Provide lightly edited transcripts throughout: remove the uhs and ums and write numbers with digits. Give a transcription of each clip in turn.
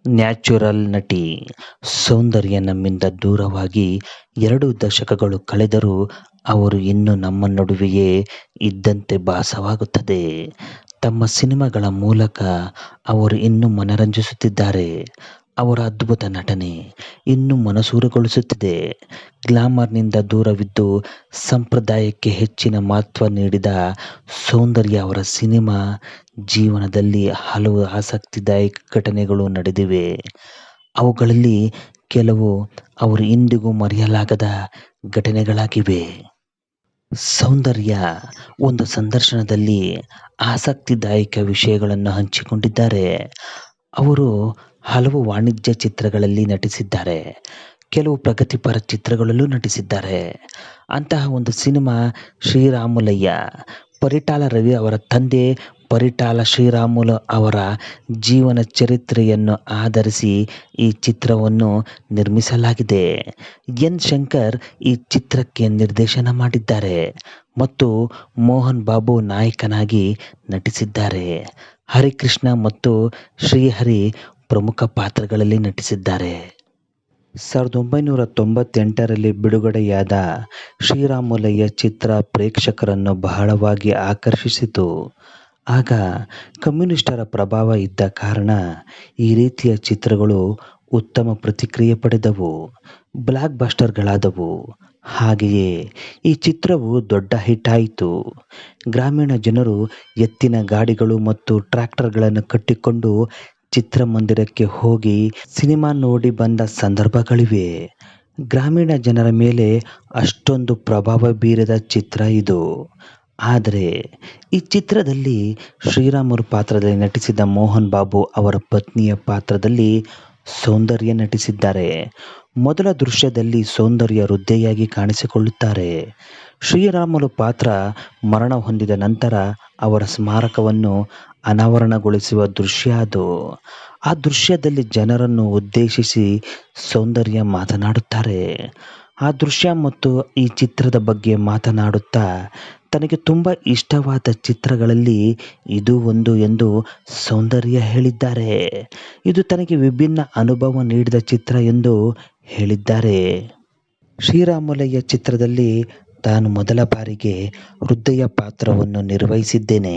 Natural ನಟಿ. ಸೌಂದರ್ಯ ನಮ್ಮಿಂದ ದೂರವಾಗಿ 2 ದಶಕಗಳು ಕಳೆದರೂ ಅವರು ಇನ್ನೂ ನಮ್ಮ ನಡುವೆಯೇ ಇದ್ದಂತೆ ಭಾಸವಾಗುತ್ತದೆ. ತಮ್ಮ ಸಿನಿಮಾಗಳ ಮೂಲಕ ಅವರು ಇನ್ನೂ ಮನರಂಜಿಸುತ್ತಿದ್ದಾರೆ. ಅವರ ಅದ್ಭುತ ನಟನೆ ಇನ್ನೂ ಮನಸೂರೆಗೊಳಿಸುತ್ತಿದೆ. ಗ್ಲಾಮರ್‌ನಿಂದ ದೂರವಿದ್ದು ಸಂಪ್ರದಾಯಕ್ಕೆ ಹೆಚ್ಚಿನ ಮಹತ್ವ ನೀಡಿದ ಸೌಂದರ್ಯ ಅವರ ಸಿನಿಮಾ ಜೀವನದಲ್ಲಿ ಹಲವು ಆಸಕ್ತಿದಾಯಕ ಘಟನೆಗಳು ನಡೆದಿವೆ. ಅವುಗಳಲ್ಲಿ ಕೆಲವು ಅವರು ಇಂದಿಗೂ ಮರೆಯಲಾಗದ ಘಟನೆಗಳಾಗಿವೆ. ಸೌಂದರ್ಯ ಒಂದು ಸಂದರ್ಶನದಲ್ಲಿ ಆಸಕ್ತಿದಾಯಕ ವಿಷಯಗಳನ್ನು ಹಂಚಿಕೊಂಡಿದ್ದಾರೆ. ಅವರು ಹಲವು ವಾಣಿಜ್ಯ ಚಿತ್ರಗಳಲ್ಲಿ ನಟಿಸಿದ್ದಾರೆ. ಕೆಲವು ಪ್ರಗತಿಪರ ಚಿತ್ರಗಳಲ್ಲೂ ನಟಿಸಿದ್ದಾರೆ. ಅಂತಹ ಒಂದು ಸಿನಿಮಾ ಶ್ರೀರಾಮುಲಯ್ಯ. ಪರಿಟಾಲ ರವಿ ಅವರ ತಂದೆ ಪರಿಟಾಲ ಶ್ರೀರಾಮುಲು ಅವರ ಜೀವನ ಚರಿತ್ರೆಯನ್ನು ಆಧರಿಸಿ ಈ ಚಿತ್ರವನ್ನು ನಿರ್ಮಿಸಲಾಗಿದೆ. ಎನ್. ಶಂಕರ್ ಈ ಚಿತ್ರಕ್ಕೆ ನಿರ್ದೇಶನ ಮಾಡಿದ್ದಾರೆ ಮತ್ತು ಮೋಹನ್ ಬಾಬು ನಾಯಕನಾಗಿ ನಟಿಸಿದ್ದಾರೆ. ಹರಿಕೃಷ್ಣ ಮತ್ತು ಶ್ರೀಹರಿ ಪ್ರಮುಖ ಪಾತ್ರಗಳಲ್ಲಿ ನಟಿಸಿದ್ದಾರೆ. 1998ರಲ್ಲಿ ಬಿಡುಗಡೆಯಾದ ಶ್ರೀರಾಮುಲಯ್ಯ ಚಿತ್ರ ಪ್ರೇಕ್ಷಕರನ್ನು ಬಹಳವಾಗಿ ಆಕರ್ಷಿಸಿತು. ಆಗ ಕಮ್ಯುನಿಸ್ಟರ ಪ್ರಭಾವ ಇದ್ದ ಕಾರಣ ಈ ರೀತಿಯ ಚಿತ್ರಗಳು ಉತ್ತಮ ಪ್ರತಿಕ್ರಿಯೆ ಪಡೆದವು, ಬ್ಲಾಕ್ ಬಸ್ಟರ್‌ಗಳಾದವು. ಹಾಗೆಯೇ ಈ ಚಿತ್ರವು ದೊಡ್ಡ ಹಿಟ್ ಆಯಿತು. ಗ್ರಾಮೀಣ ಜನರು ಎತ್ತಿನ ಗಾಡಿಗಳು ಮತ್ತು ಟ್ರ್ಯಾಕ್ಟರ್‌ಗಳನ್ನು ಕಟ್ಟಿಕೊಂಡು ಚಿತ್ರಮಂದಿರಕ್ಕೆ ಹೋಗಿ ಸಿನಿಮಾ ನೋಡಿ ಬಂದ ಸಂದರ್ಭಗಳಿವೆ. ಗ್ರಾಮೀಣ ಜನರ ಮೇಲೆ ಅಷ್ಟೊಂದು ಪ್ರಭಾವ ಬೀರದ ಚಿತ್ರ ಇದು. ಆದರೆ ಈ ಚಿತ್ರದಲ್ಲಿ ಶ್ರೀರಾಮುಲು ಪಾತ್ರದಲ್ಲಿ ನಟಿಸಿದ ಮೋಹನ್ ಬಾಬು ಅವರ ಪತ್ನಿಯ ಪಾತ್ರದಲ್ಲಿ ಸೌಂದರ್ಯ ನಟಿಸಿದ್ದಾರೆ. ಮೊದಲ ದೃಶ್ಯದಲ್ಲಿ ಸೌಂದರ್ಯ ವೃದ್ಧೆಯಾಗಿ ಕಾಣಿಸಿಕೊಳ್ಳುತ್ತಾರೆ. ಶ್ರೀರಾಮುಲು ಪಾತ್ರ ಮರಣ ಹೊಂದಿದ ನಂತರ ಅವರ ಸ್ಮಾರಕವನ್ನು ಅನಾವರಣಗೊಳಿಸುವ ದೃಶ್ಯ ಅದು. ಆ ದೃಶ್ಯದಲ್ಲಿ ಜನರನ್ನು ಉದ್ದೇಶಿಸಿ ಸೌಂದರ್ಯ ಮಾತನಾಡುತ್ತಾರೆ. ಆ ದೃಶ್ಯ ಮತ್ತು ಈ ಚಿತ್ರದ ಬಗ್ಗೆ ಮಾತನಾಡುತ್ತಾ, ತನಗೆ ತುಂಬ ಇಷ್ಟವಾದ ಚಿತ್ರಗಳಲ್ಲಿ ಇದೂ ಒಂದು ಎಂದು ಸೌಂದರ್ಯ ಹೇಳಿದ್ದಾರೆ. ಇದು ತನಗೆ ವಿಭಿನ್ನ ಅನುಭವ ನೀಡಿದ ಚಿತ್ರ ಎಂದು ಹೇಳಿದ್ದಾರೆ. ಶ್ರೀರಾಮುಲಯ್ಯ ಚಿತ್ರದಲ್ಲಿ ತಾನು ಮೊದಲ ಬಾರಿಗೆ ವೃದ್ಧೆಯ ಪಾತ್ರವನ್ನು ನಿರ್ವಹಿಸಿದ್ದೇನೆ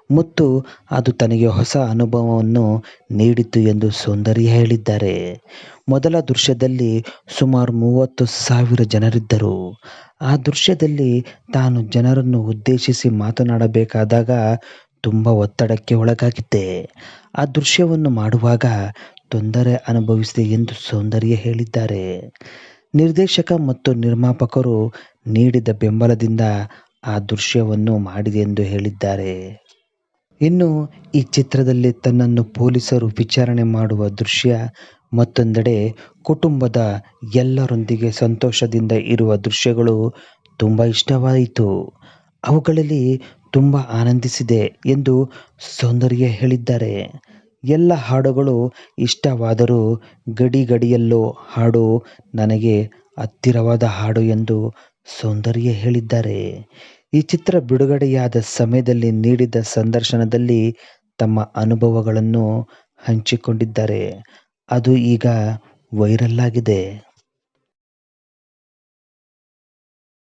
ಮತ್ತು ಅದು ತನಗೆ ಹೊಸ ಅನುಭವವನ್ನು ನೀಡಿತು ಎಂದು ಸೌಂದರ್ಯ ಹೇಳಿದ್ದಾರೆ. ಮೊದಲ ದೃಶ್ಯದಲ್ಲಿ ಸುಮಾರು 30,000 ಜನರಿದ್ದರು. ಆ ದೃಶ್ಯದಲ್ಲಿ ತಾನು ಜನರನ್ನು ಉದ್ದೇಶಿಸಿ ಮಾತನಾಡಬೇಕಾದಾಗ ತುಂಬ ಒತ್ತಡಕ್ಕೆ ಒಳಗಾಗಿದ್ದೆ. ಆ ದೃಶ್ಯವನ್ನು ಮಾಡುವಾಗ ತೊಂದರೆ ಅನುಭವಿಸಿದೆ ಎಂದು ಸೌಂದರ್ಯ ಹೇಳಿದ್ದಾರೆ. ನಿರ್ದೇಶಕ ಮತ್ತು ನಿರ್ಮಾಪಕರು ನೀಡಿದ ಬೆಂಬಲದಿಂದ ಆ ದೃಶ್ಯವನ್ನು ಮಾಡಿದೆ ಎಂದು ಹೇಳಿದ್ದಾರೆ. ಇನ್ನು ಈ ಚಿತ್ರದಲ್ಲಿ ತನ್ನನ್ನು ಪೊಲೀಸರು ವಿಚಾರಣೆ ಮಾಡುವ ದೃಶ್ಯ, ಮತ್ತೊಂದೆಡೆ ಕುಟುಂಬದ ಎಲ್ಲರೊಂದಿಗೆ ಸಂತೋಷದಿಂದ ಇರುವ ದೃಶ್ಯಗಳು ತುಂಬ ಇಷ್ಟವಾಯಿತು. ಅವುಗಳಲ್ಲಿ ತುಂಬ ಆನಂದಿಸಿದೆ ಎಂದು ಸೌಂದರ್ಯ ಹೇಳಿದ್ದಾರೆ. ಎಲ್ಲ ಹಾಡುಗಳು ಇಷ್ಟವಾದರೂ ಗಡಿ ಗಡಿಯಲ್ಲೋ ಹಾಡು ನನಗೆ ಹತ್ತಿರವಾದ ಹಾಡು ಎಂದು ಸೌಂದರ್ಯ ಹೇಳಿದ್ದಾರೆ. ಈ ಚಿತ್ರ ಬಿಡುಗಡೆಯಾದ ಸಮಯದಲ್ಲಿ ನೀಡಿದ ಸಂದರ್ಶನದಲ್ಲಿ ತಮ್ಮ ಅನುಭವಗಳನ್ನು ಹಂಚಿಕೊಂಡಿದ್ದಾರೆ. ಅದು ಈಗ ವೈರಲ್ ಆಗಿದೆ.